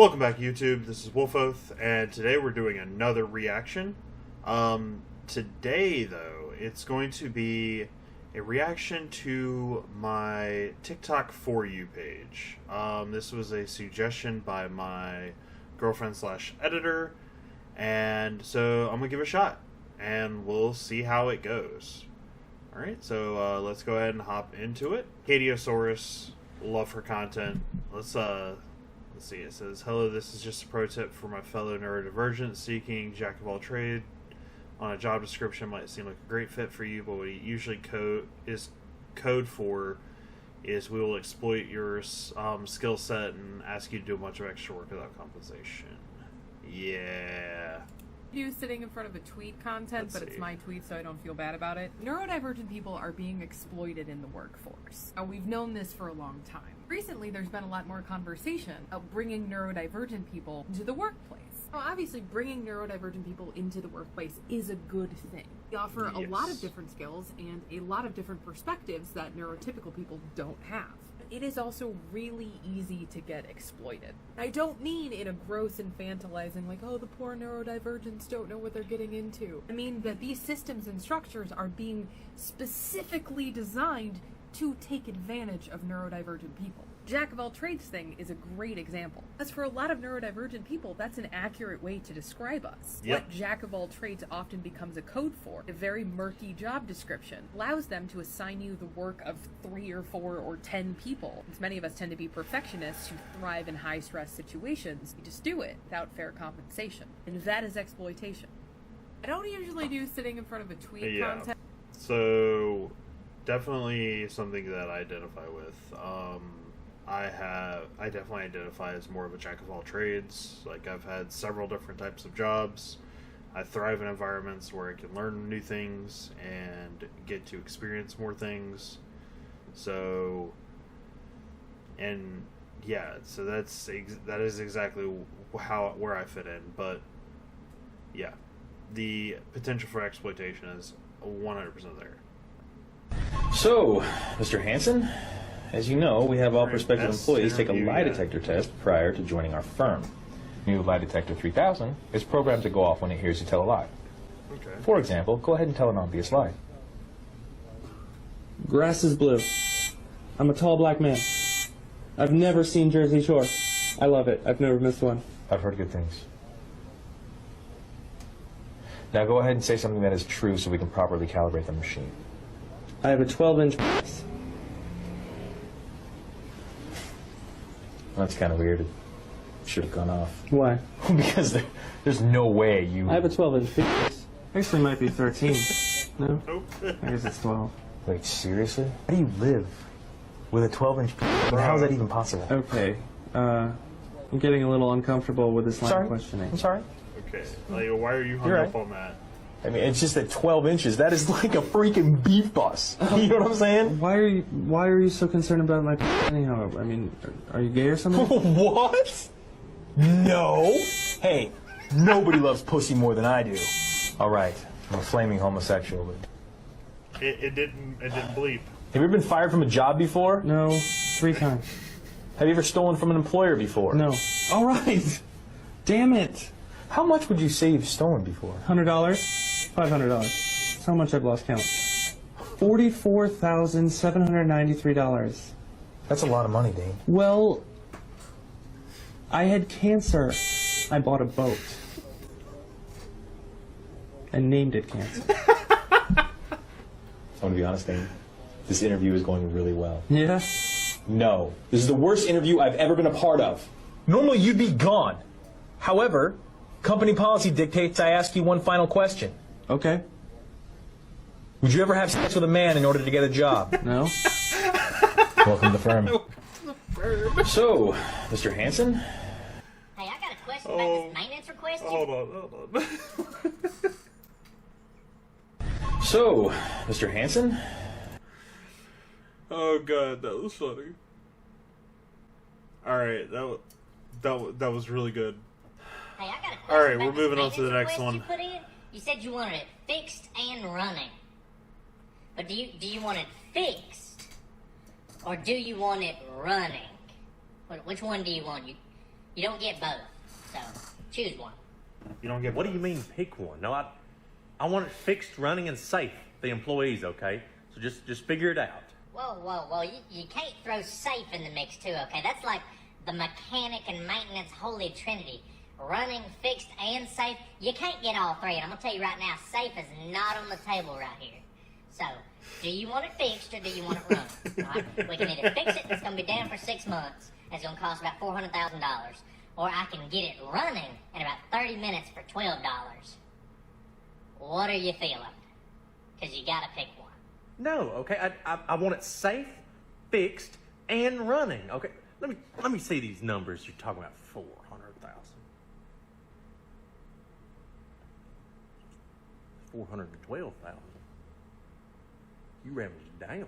Welcome back, YouTube. This is Wolfoth, and today we're doing another reaction. Today, though, it's going to be a reaction to my TikTok For You page. This was a suggestion by my girlfriend/editor, and so I'm going to give it a shot, and we'll see how it goes. Alright, so let's go ahead and hop into it. Kadiosaurus, love her content. Let's see, it says, "Hello, this is just a pro tip for my fellow neurodivergent seeking jack of all trade. On a job description might seem like a great fit for you, but what it usually code for is we will exploit your skill set and ask you to do a bunch of extra work without compensation." Yeah. You sitting in front of a tweet content, but it's my tweet, so I don't feel bad about it. Neurodivergent people are being exploited in the workforce. We've known this for a long time. Recently, there's been a lot more conversation of bringing neurodivergent people into the workplace. Now, obviously, bringing neurodivergent people into the workplace is a good thing. They offer a lot of different skills and a lot of different perspectives that neurotypical people don't have. It is also really easy to get exploited. I don't mean in a gross infantilizing, like, oh, the poor neurodivergents don't know what they're getting into. I mean that these systems and structures are being specifically designed to take advantage of neurodivergent people. Jack of all trades thing is a great example. As for a lot of neurodivergent people, that's an accurate way to describe us. Yep. What jack of all trades often becomes a code for, a very murky job description, allows them to assign you the work of 3 or 4 or 10 people. As many of us tend to be perfectionists who thrive in high-stress situations, you just do it without fair compensation. And that is exploitation. I don't usually do sitting in front of a tweet content. So, definitely something that I identify with. I definitely identify as more of a jack of all trades. Like, I've had several different types of jobs. I thrive in environments where I can learn new things and get to experience more things. So, and yeah, so that is exactly where I fit in. But yeah, the potential for exploitation is 100% there. So, Mr. Hansen, as you know, we have all prospective employees take a lie detector test prior to joining our firm. New Lie Detector 3000 is programmed to go off when it hears you tell a lie. Okay. For example, go ahead and tell an obvious lie. Grass is blue. I'm a tall black man. I've never seen Jersey Shore. I love it. I've never missed one. I've heard good things. Now go ahead and say something that is true so we can properly calibrate the machine. I have a 12-inch penis. That's kind of weird. It should have gone off. Why? Because there's no way you... I have a 12-inch penis. Actually, it might be 13. No? Nope. I guess it's 12. Wait, seriously? How do you live with a 12-inch penis? How is that even possible? Okay. I'm getting a little uncomfortable with this line of questioning. I'm sorry? Okay. Like, why are you hung up on that? I mean, it's just at 12 inches. That is like a freaking beef bus. You know what I'm saying? Why are you so concerned about my anyhow? I mean, are you gay or something? What? No. Hey, nobody loves pussy more than I do. All right, I'm a flaming homosexual. But... It didn't bleep. Have you ever been fired from a job before? No, 3 times. Have you ever stolen from an employer before? No. All right. Damn it. How much would you say you've stolen before? $100? $500. That's how much I've lost count. $44,793. That's a lot of money, Dean. Well, I had cancer. I bought a boat. And named it Cancer. I want to be honest, Dean. This interview is going really well. Yeah? No. This is the worst interview I've ever been a part of. Normally, you'd be gone. However, company policy dictates I ask you one final question. Okay. Would you ever have sex with a man in order to get a job? No? Welcome to the firm. So, Mr. Hansen? Hey, I got a question about this maintenance request. Hold on. So, Mr. Hansen? Oh god, that was funny. Alright, that was really good. Hey, I got a question. Alright, about we're this moving on to the maintenance next request one. You put in? You said you wanted it fixed and running. But do you want it fixed? Or do you want it running? Which one do you want? You don't get both. So, choose one. You don't get. What do you mean pick one? No, I want it fixed, running, and safe. The employees, okay? So just figure it out. Whoa. You can't throw safe in the mix, too, okay? That's like the mechanic and maintenance holy trinity. Running, fixed, and safe. You can't get all three. And I'm going to tell you right now, safe is not on the table right here. So, do you want it fixed or do you want it run? All right? We can either fix it, it's going to be down for 6 months. It's going to cost about $400,000. Or I can get it running in about 30 minutes for $12. What are you feeling? Because you got to pick one. No, okay? I want it safe, fixed, and running, okay? Let me see these numbers you're talking about. 400,000. 412,000. You ran me down.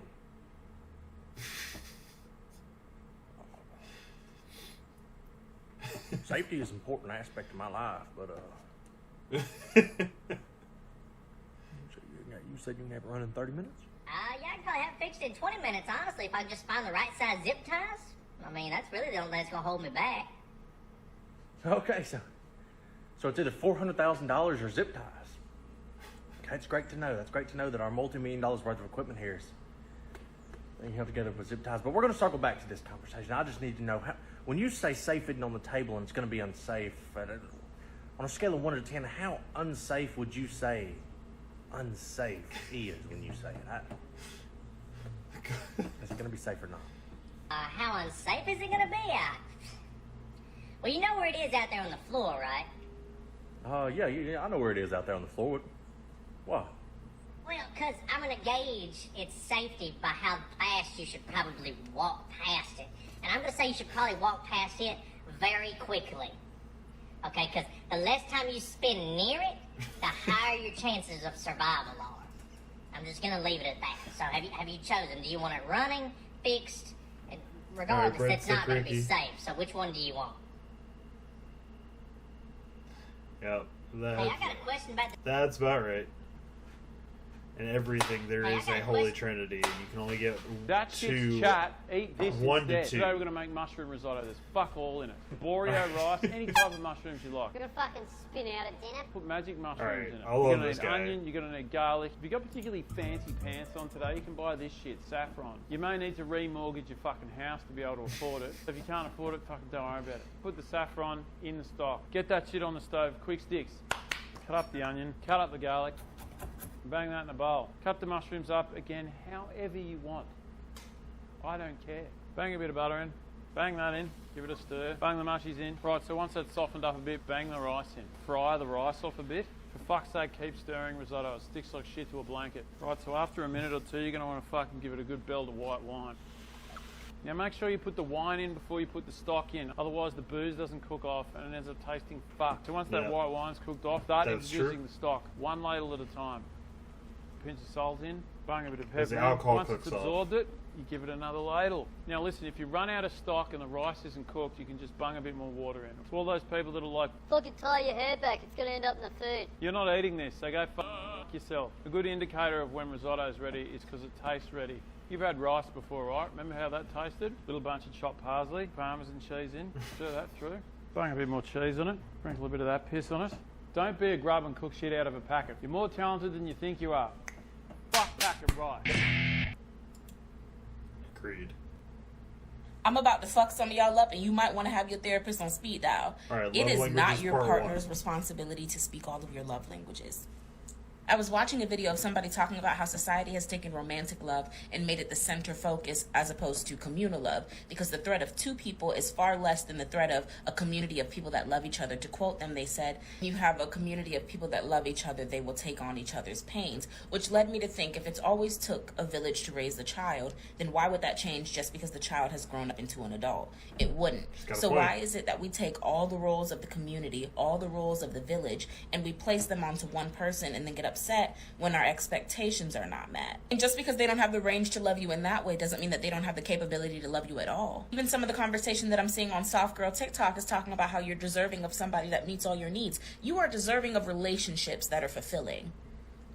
Safety is an important aspect of my life, but so you said you can have it run in 30 minutes? Yeah, I can probably have it fixed in 20 minutes, honestly, if I can just find the right size zip ties. I mean, that's really the only thing that's going to hold me back. Okay, so it's either $400,000 or zip ties. Okay, it's great to know. That's great to know that our multi-million-dollar worth of equipment here is you have to get up with zip ties. But we're going to circle back to this conversation. I just need to know, when you say safe isn't on the table and it's going to be unsafe, on a scale of 1 to 10, how unsafe would you say unsafe is when you say it? Is it going to be safe or not? How unsafe is it going to be? Well, you know where it is out there on the floor, right? Yeah, I know where it is out there on the floor. What? Well, because I'm going to gauge its safety by how fast you should probably walk past it. And I'm going to say you should probably walk past it very quickly. Okay, because the less time you spend near it, the higher your chances of survival are. I'm just going to leave it at that. So have you chosen? Do you want it running, fixed? And regardless, Right, it's not going to be Ricky. safe. So which one do you want? Yep. Hey, I got a question about the... That's about right. In everything, there Hey, I is got a a holy question. trinity, and you can only get That shit's two. chat. Eat this 1 to instead. 2. Today we're going to make mushroom risotto. There's fuck all in it. Boreo rice, any type of mushrooms you like. You're going to fucking spin out at dinner? Put magic mushrooms Alright, in it. I You're love gonna this need guy. onion, you're going to need garlic. If you've got particularly fancy pants on today, you can buy this shit, saffron. You may need to remortgage your fucking house to be able to afford it. If you can't afford it, fucking don't worry about it. Put the saffron in the stock. Get that shit on the stove, quick sticks. Cut up the onion, cut up the garlic. Bang that in a bowl. Cut the mushrooms up, again, however you want. I don't care. Bang a bit of butter in. Bang that in. Give it a stir. Bang the mushies in. Right, so once that's softened up a bit, bang the rice in. Fry the rice off a bit. For fuck's sake, keep stirring risotto. It sticks like shit to a blanket. Right, so after a minute or two, you're going to want to fucking give it a good bell to white wine. Now make sure you put the wine in before you put the stock in. Otherwise the booze doesn't cook off and it ends up tasting fucked. So once that Yeah. white wine's cooked off, start That's introducing true. the stock. One ladle at a time. Pinch of salt in, bang a bit of As the pepper in. alcohol Once it's cooks off. absorbed it, you give it another ladle. Now listen, if you run out of stock and the rice isn't cooked, you can just bung a bit more water in. To all those people that are like, Fucking tie your hair back, it's gonna end up in the food. you're not eating this, so go fuck yourself. A good indicator of when risotto's ready is because it tastes ready. You've had rice before, right? Remember how that tasted? Little bunch of chopped parsley, parmesan cheese in, stir that through. Bang a bit more cheese on it, sprinkle a bit of that piss on it. Don't be a grub and cook shit out of a packet. You're more talented than you think you are. Fuck packet rice. Agreed. I'm about to fuck some of y'all up, and you might want to have your therapist on speed dial. All right, It love is languages not your part partner's 1. responsibility to speak all of your love languages. I was watching a video of somebody talking about how society has taken romantic love and made it the center focus as opposed to communal love, because the threat of two people is far less than the threat of a community of people that love each other. To quote them, they said, you have a community of people that love each other, they will take on each other's pains, which led me to think if it's always took a village to raise a child, then why would that change just because the child has grown up into an adult? It wouldn't. got a So point. why is it that we take all the roles of the community, all the roles of the village, and we place them onto one person and then get upset when our expectations are not met? And just because they don't have the range to love you in that way doesn't mean that they don't have the capability to love you at all. Even some of the conversation that I'm seeing on Soft Girl TikTok is talking about how you're deserving of somebody that meets all your needs. You are deserving of relationships that are fulfilling.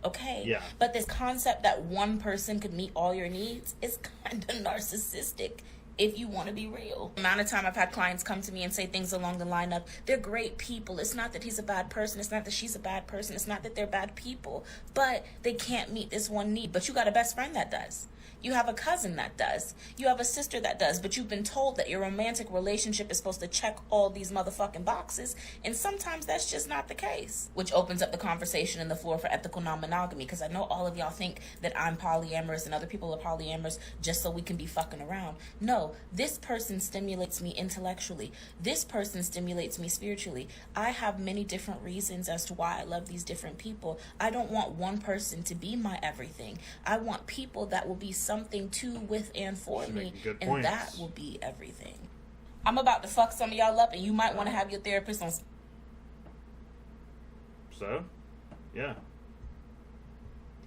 Okay. Yeah. But this concept that one person could meet all your needs is kind of narcissistic if you want to be real. The amount of time I've had clients come to me and say things along the line of, they're great people. It's not that he's a bad person. It's not that she's a bad person. It's not that they're bad people, but they can't meet this one need. But you got a best friend that does. You have a cousin that does. You have a sister that does. But you've been told that your romantic relationship is supposed to check all these motherfucking boxes. And sometimes that's just not the case. Which opens up the conversation and the floor for ethical non-monogamy. Because I know all of y'all think that I'm polyamorous and other people are polyamorous just so we can be fucking around. No, this person stimulates me intellectually. This person stimulates me spiritually. I have many different reasons as to why I love these different people. I don't want one person to be my everything. I want people that will be something to, with, and for me, and that will be everything. I'm about to fuck some of y'all up, and you might want to have your therapist on. So, yeah.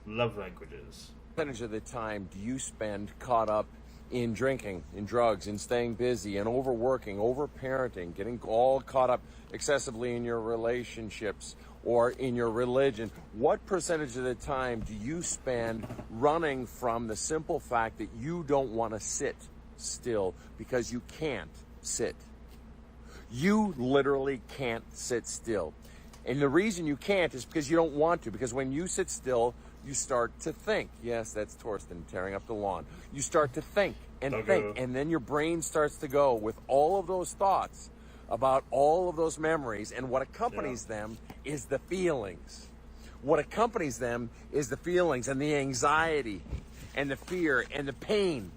Love languages. Percentage of the time do you spend caught up in drinking, in drugs, in staying busy, in overworking, overparenting, getting all caught up excessively in your relationships or in your religion? What percentage of the time do you spend running from the simple fact that you don't want to sit still because you can't sit? You literally can't sit still. And the reason you can't is because you don't want to, because when you sit still, you start to think. Yes, that's Torsten tearing up the lawn. You start to think and think, and then your brain starts to go with all of those thoughts about all of those memories, and what accompanies them is the feelings. What accompanies them is the feelings and the anxiety and the fear and the pain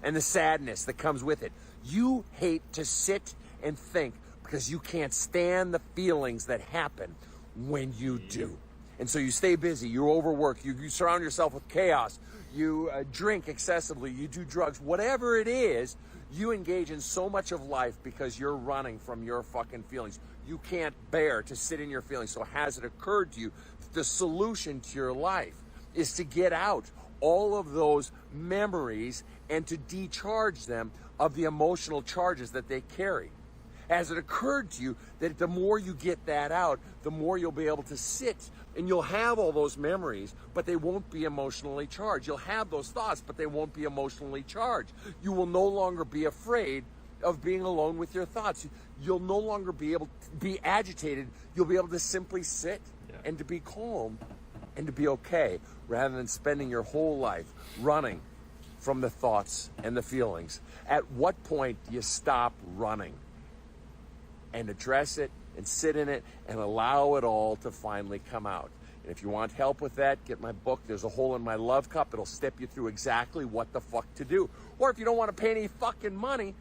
and the sadness that comes with it. You hate to sit and think because you can't stand the feelings that happen when you do. And so you stay busy, you overwork, you surround yourself with chaos, you drink excessively, you do drugs, whatever it is, you engage in so much of life because you're running from your fucking feelings. You can't bear to sit in your feelings. So has it occurred to you that the solution to your life is to get out all of those memories and to decharge them of the emotional charges that they carry? Has it occurred to you that the more you get that out, the more you'll be able to sit and you'll have all those memories, but they won't be emotionally charged. You'll have those thoughts, but they won't be emotionally charged. You will no longer be afraid of being alone with your thoughts. You'll no longer be able to be agitated. You'll be able to simply sit and to be calm and to be okay, rather than spending your whole life running from the thoughts and the feelings. At what point do you stop running and address it and sit in it and allow it all to finally come out? And if you want help with that, get my book, There's a Hole in My Love Cup. It'll step you through exactly what the fuck to do. Or if you don't want to pay any fucking money,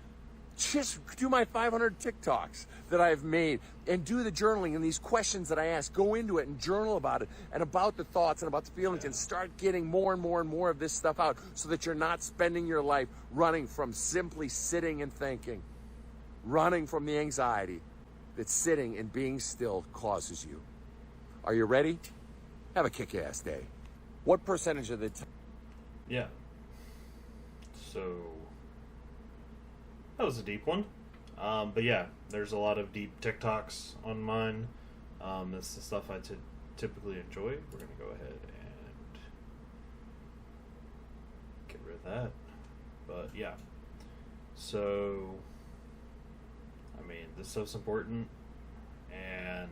just do my 500 TikToks that I've made and do the journaling and these questions that I ask. Go into it and journal about it and about the thoughts and about the feelings and start getting more and more and more of this stuff out so that you're not spending your life running from simply sitting and thinking, running from the anxiety that sitting and being still causes you. Are you ready? Have a kick-ass day. What percentage of the time? Yeah. So that was a deep one. But yeah, there's a lot of deep TikToks on mine. It's the stuff I typically enjoy. We're going to go ahead and get rid of that. But yeah. So, I mean, this stuff's important. And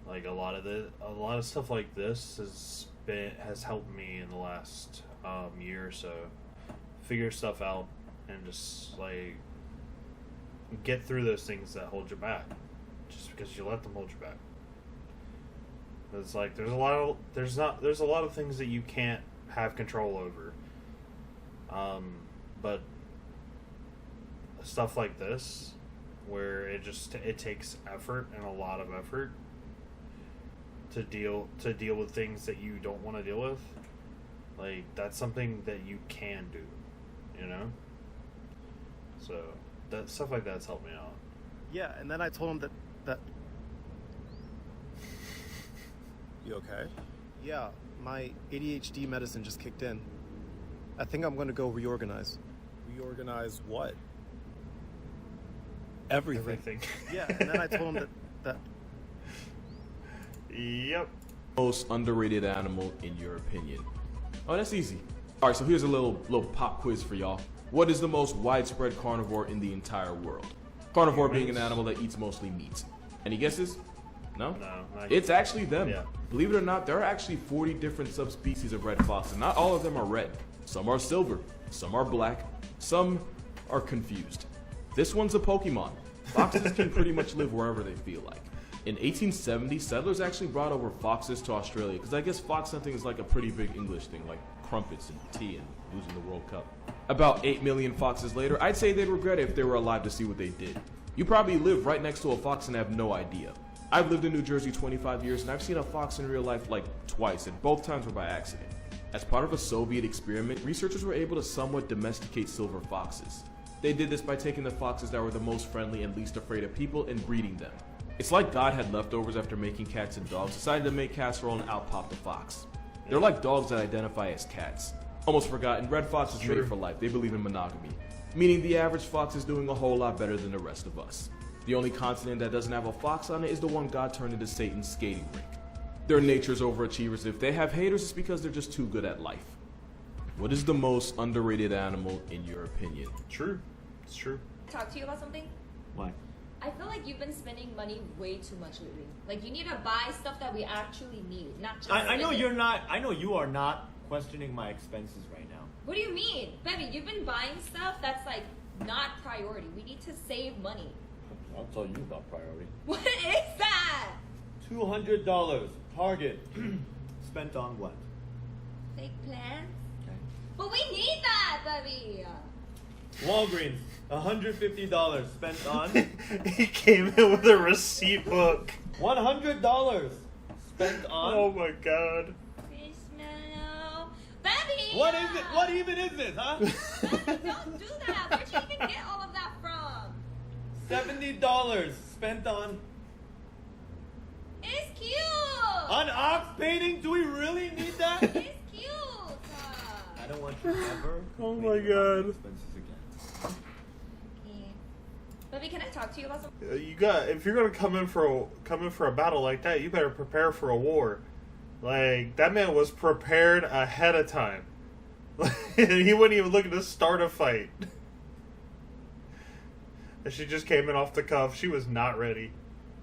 like a lot of stuff like this has helped me in the last year or so figure stuff out and just like get through those things that hold you back just because you let them hold you back. It's like there's a lot of things that you can't have control over, but stuff like this where it takes effort and a lot of effort to deal with things that you don't want to deal with, like that's something that you can do, you know? So that stuff like that's helped me out. Yeah, and then I told him that You okay? Yeah, my ADHD medicine just kicked in. I think I'm going to go reorganize. Reorganize what? Everything. Yeah, and then I told him that Yep. Most underrated animal in your opinion? Oh, that's easy. All right, so here's a little pop quiz for y'all. What is the most widespread carnivore in the entire world? Carnivore being an animal that eats mostly meat. Any guesses? No? No. It's actually them. Yeah. Believe it or not, there are actually 40 different subspecies of red fox, and not all of them are red. Some are silver, some are black, some are confused. This one's a Pokemon. Foxes can pretty much live wherever they feel like. In 1870, settlers actually brought over foxes to Australia, because I guess fox hunting is like a pretty big English thing, like crumpets and tea and losing the World Cup. About 8 million foxes later, I'd say they'd regret it if they were alive to see what they did. You probably live right next to a fox and have no idea. I've lived in New Jersey 25 years, and I've seen a fox in real life like twice, and both times were by accident. As part of a Soviet experiment, researchers were able to somewhat domesticate silver foxes. They did this by taking the foxes that were the most friendly and least afraid of people and breeding them. It's like God had leftovers after making cats and dogs, decided to make casserole, and out popped a fox. They're like dogs that identify as cats. Almost forgotten, red fox is made for life. They believe in monogamy, meaning the average fox is doing a whole lot better than the rest of us. The only continent that doesn't have a fox on it is the one God turned into Satan's skating rink. They're nature's overachievers. If they have haters, it's because they're just too good at life. What is the most underrated animal in your opinion? True. It's true. Talk to you about something? Why? I feel like you've been spending money way too much lately. Like, you need to buy stuff that we actually need, not just I know spend it. you're not. I know you are not questioning my expenses right now. What do you mean? Bevy, you've been buying stuff that's like not priority. We need to save money. I'll tell you about priority. What is that? $200. Target. Spent on what? Fake plans? Okay. But we need that, Bevy. Walgreens. $150 spent on. He came in with a receipt book. $100 spent on. Oh my god. Fishmallow. Bevy! What is it? What even is this, huh? Bevy, don't do that. Where'd you even get all of that from? $70 spent on. It's cute! On ox painting? Do we really need that? It's cute! I don't want you ever. Oh my god. Expenses again. Bevy, can I talk to you about something? You got, if you're gonna come in for a battle like that, you better prepare for a war. Like, that man was prepared ahead of time. He wasn't even looking to start a fight. And she just came in off the cuff. She was not ready.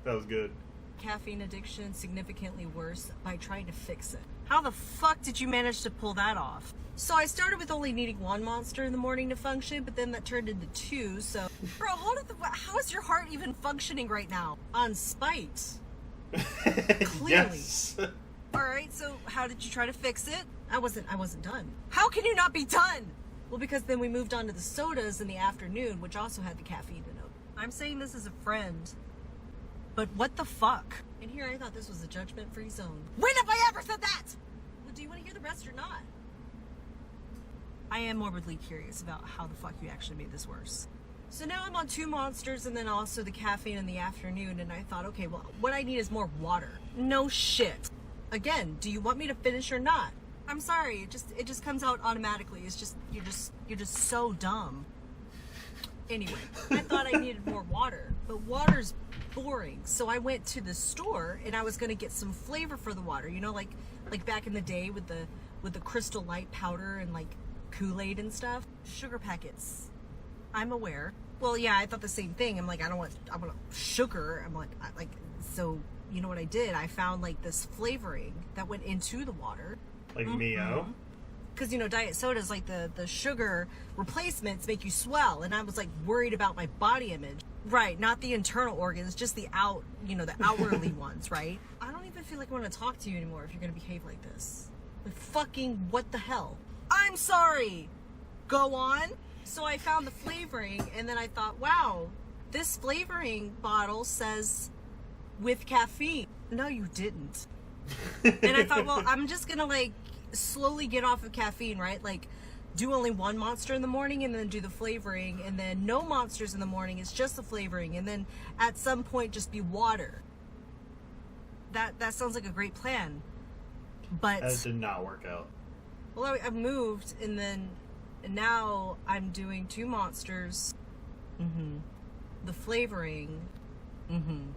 That was good. Caffeine addiction significantly worse by trying to fix it. How the fuck did you manage to pull that off? So I started with only needing one monster in the morning to function, but then that turned into two, so... Bro, how is your heart even functioning right now? On spite. Clearly. Yes. Alright, so how did you try to fix it? I wasn't done. How can you not be done? Well, because then we moved on to the sodas in the afternoon, which also had the caffeine in them. I'm saying this as a friend. But what the fuck? And here I thought this was a judgment-free zone. When have I ever said that? Well, do you want to hear the rest or not? I am morbidly curious about how the fuck you actually made this worse. So now I'm on 2 monsters and then also the caffeine in the afternoon, and I thought, okay, well, what I need is more water. No shit. Again, do you want me to finish or not? I'm sorry, it just comes out automatically. It's just you're just so dumb. Anyway, I thought I needed more water, but water's boring. So I went to the store and I was gonna get some flavor for the water. You know, like back in the day with the Crystal Light powder and like Kool-Aid and stuff. Sugar packets. I'm aware. Well, yeah, I thought the same thing. I'm like, I want sugar. I'm like, so you know what I did? I found like this flavoring that went into the water. Like Neo. Because, you know, diet sodas, like the sugar replacements make you swell. And I was like worried about my body image. Right, not the internal organs, just the outwardly ones, right? I don't even feel like I want to talk to you anymore if you're going to behave like this. Like, fucking what the hell? I'm sorry. Go on. So I found the flavoring and then I thought, wow, this flavoring bottle says with caffeine. No, you didn't. And I thought, well, I'm just going to like slowly get off of caffeine, right? Like do only 1 monster in the morning and then do the flavoring, and then no monsters in the morning, it's just the flavoring, and then at some point just be water. That sounds like a great plan. But that did not work out. Well, I moved and now I'm doing 2 monsters. The flavoring. And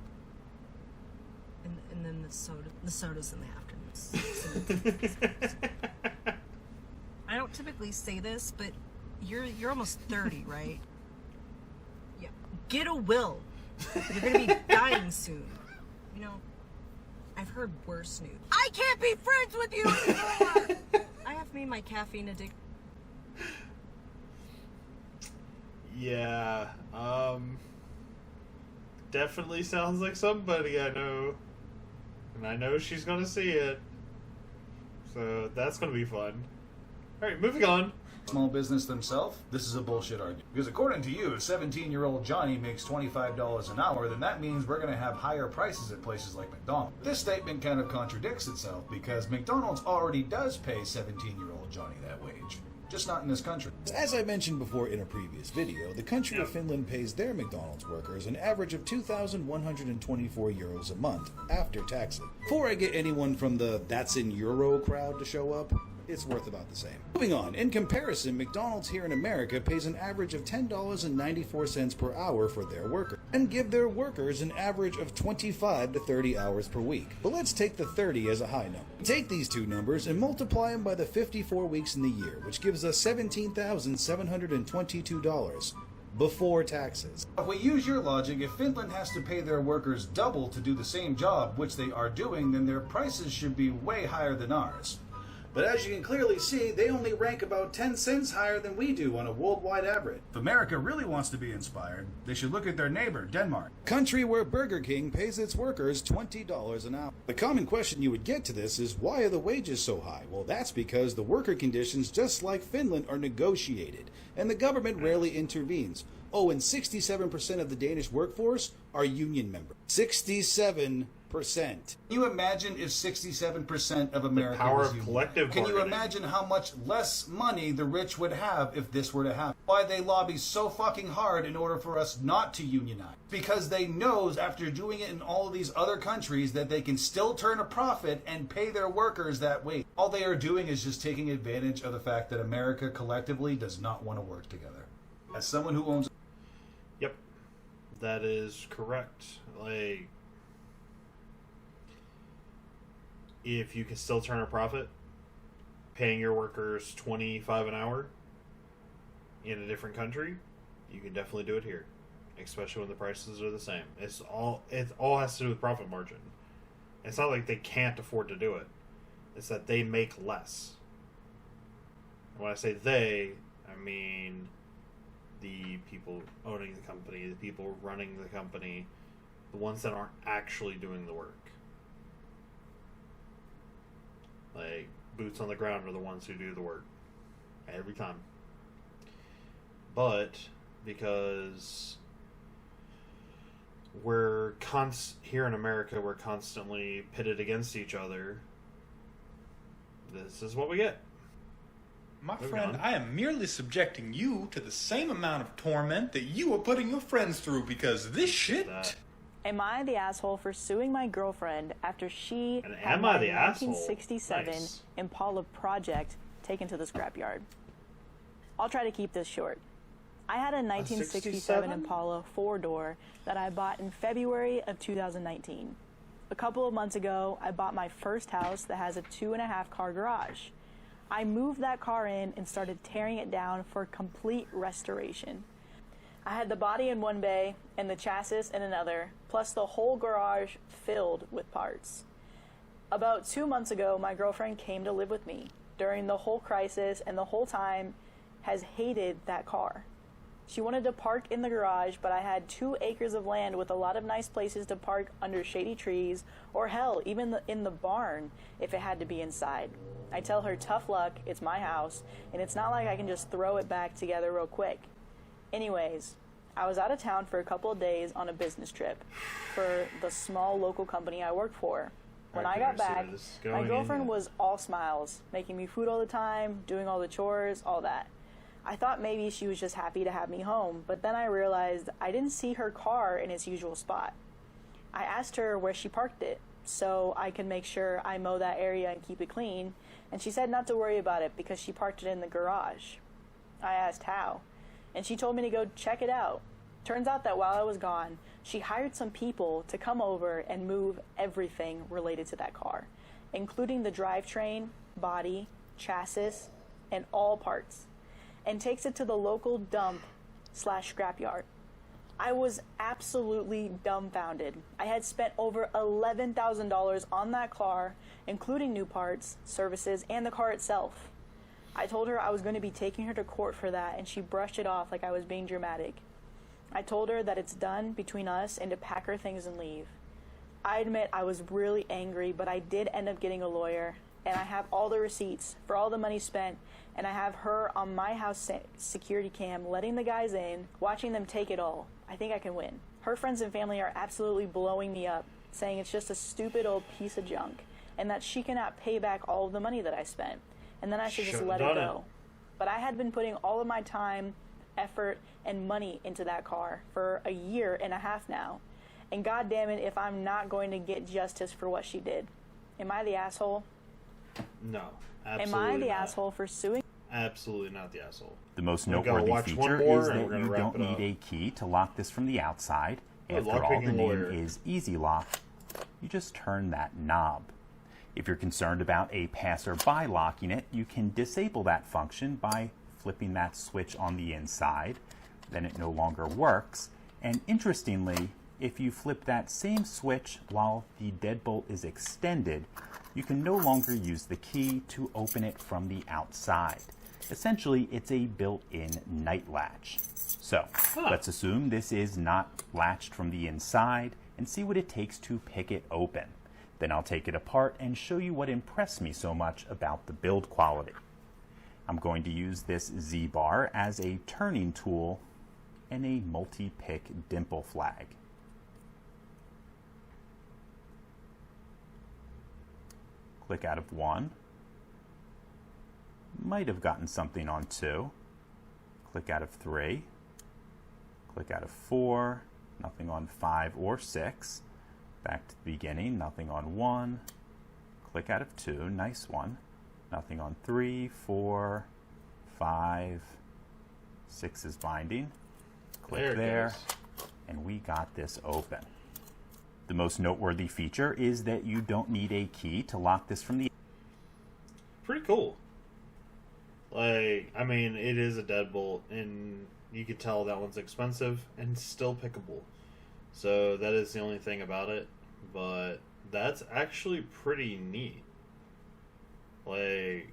then the sodas in the afternoons. I don't typically say this, but You're almost 30, right? Yeah. Get a will. You're gonna be dying soon. You know, I've heard worse news. I can't be friends with you anymore! I have made my caffeine addiction. Yeah, definitely sounds like somebody I know. And I know she's gonna see it. So that's gonna be fun. Alright, moving on. Small business themselves, this is a bullshit argument. Because according to you, if 17-year-old Johnny makes $25 an hour, then that means we're going to have higher prices at places like McDonald's. This statement kind of contradicts itself because McDonald's already does pay 17-year-old Johnny that wage. Just not in this country. As I mentioned before in a previous video, the country of Finland pays their McDonald's workers an average of 2,124 euros a month after taxes. Before I get anyone from the "that's in euro" crowd to show up, it's worth about the same. Moving on, in comparison, McDonald's here in America pays an average of $10.94 per hour for their workers, and give their workers an average of 25 to 30 hours per week. But let's take the 30 as a high number. Take these two numbers and multiply them by the 54 weeks in the year, which gives us $17,722 before taxes. If we use your logic, if Finland has to pay their workers double to do the same job, which they are doing, then their prices should be way higher than ours. But as you can clearly see, they only rank about 10 cents higher than we do on a worldwide average. If America really wants to be inspired, they should look at their neighbor, Denmark. Country where Burger King pays its workers $20 an hour. The common question you would get to this is, why are the wages so high? Well, that's because the worker conditions, just like Finland, are negotiated, and the government rarely intervenes. Oh, and 67% of the Danish workforce are union members. 67%. Can you imagine if 67% of America the power was of union? collective Can you bargaining. imagine how much less money the rich would have if this were to happen? Why they lobby so fucking hard in order for us not to unionize? Because they know after doing it in all of these other countries that they can still turn a profit and pay their workers that wage. All they are doing is just taking advantage of the fact that America collectively does not want to work together. As someone who owns... Yep. That is correct. Like, if you can still turn a profit, paying your workers $25 an hour in a different country, you can definitely do it here, especially when the prices are the same. It all has to do with profit margin. It's not like they can't afford to do it. It's that they make less. And when I say they, I mean the people owning the company, the people running the company, the ones that aren't actually doing the work. Like, boots on the ground are the ones who do the work. Every time. But, because we're here in America, we're constantly pitted against each other, this is what we get. My friend, I am merely subjecting you to the same amount of torment that you are putting your friends through because this shit... Am I the asshole for suing my girlfriend after she And had am my I the asshole? 1967 Nice. Impala project taken to the scrapyard? I'll try to keep this short. I had a 1967 67? Impala 4-door that I bought in February of 2019. A couple of months ago, I bought my first house that has a 2.5-car garage. I moved that car in and started tearing it down for complete restoration. I had the body in one bay and the chassis in another, plus the whole garage filled with parts. About 2 months ago, my girlfriend came to live with me during the whole crisis, and the whole time has hated that car. She wanted to park in the garage, but I had 2 acres of land with a lot of nice places to park under shady trees, or hell, even in the barn if it had to be inside. I tell her, tough luck, it's my house, and it's not like I can just throw it back together real quick. Anyways, I was out of town for a couple of days on a business trip for the small local company I worked for. When I got back, my girlfriend was all smiles, making me food all the time, doing all the chores, all that. I thought maybe she was just happy to have me home, but then I realized I didn't see her car in its usual spot. I asked her where she parked it so I could make sure I mow that area and keep it clean, and she said not to worry about it because she parked it in the garage. I asked how, and she told me to go check it out. Turns out that while I was gone, she hired some people to come over and move everything related to that car, including the drivetrain, body, chassis, and all parts. and takes it to the local dump / scrapyard. I was absolutely dumbfounded. I had spent over $11,000 on that car, including new parts, services, and the car itself. I told her I was going to be taking her to court for that, and she brushed it off like I was being dramatic. I told her that it's done between us and to pack her things and leave. I admit I was really angry, but I did end up getting a lawyer, and I have all the receipts for all the money spent, and I have her on my house security cam letting the guys in, watching them take it all. I think I can win. Her friends and family are absolutely blowing me up, saying it's just a stupid old piece of junk, and that she cannot pay back all of the money that I spent, and then I should just let it go. But I had been putting all of my time, effort, and money into that car for 1.5 years now, and god damn it if I'm not going to get justice for what she did. Am I the asshole? No, absolutely Am I the not. asshole for suing? Absolutely not the asshole. The most We're gonna noteworthy watch feature one more is and that we're gonna you wrap don't it need up. a key to lock this from the outside. Oh, After all, the lockpicking name lawyer. is Easy Lock. You just turn that knob. If you're concerned about a passerby locking it, you can disable that function by flipping that switch on the inside. Then it no longer works. And interestingly, if you flip that same switch while the deadbolt is extended, you can no longer use the key to open it from the outside. Essentially, it's a built-in night latch. So, let's assume this is not latched from the inside and see what it takes to pick it open. Then I'll take it apart and show you what impressed me so much about the build quality. I'm going to use this Z-bar as a turning tool and a multi-pick dimple flag. Click out of 1. Might have gotten something on 2. Click out of 3. Click out of 4. Nothing on 5 or 6. Back to the beginning. Nothing on 1. Click out of 2. Nice one. Nothing on 3, 4, 5. 6 is binding. Click there. And we got this open. The most noteworthy feature is that you don't need a key to lock this from the... Pretty cool. Like, I mean, it is a deadbolt, and you could tell that one's expensive and still pickable. So that is the only thing about it, but that's actually pretty neat. Like,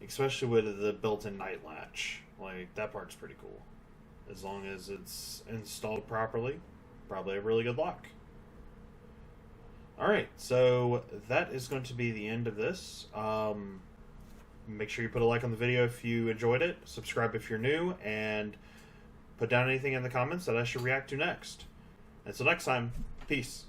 especially with the built-in night latch. Like, that part's pretty cool. As long as it's installed properly, probably a really good lock. Alright, so that is going to be the end of this. Make sure you put a like on the video if you enjoyed it, subscribe if you're new, and put down anything in the comments that I should react to next. Until next time, peace.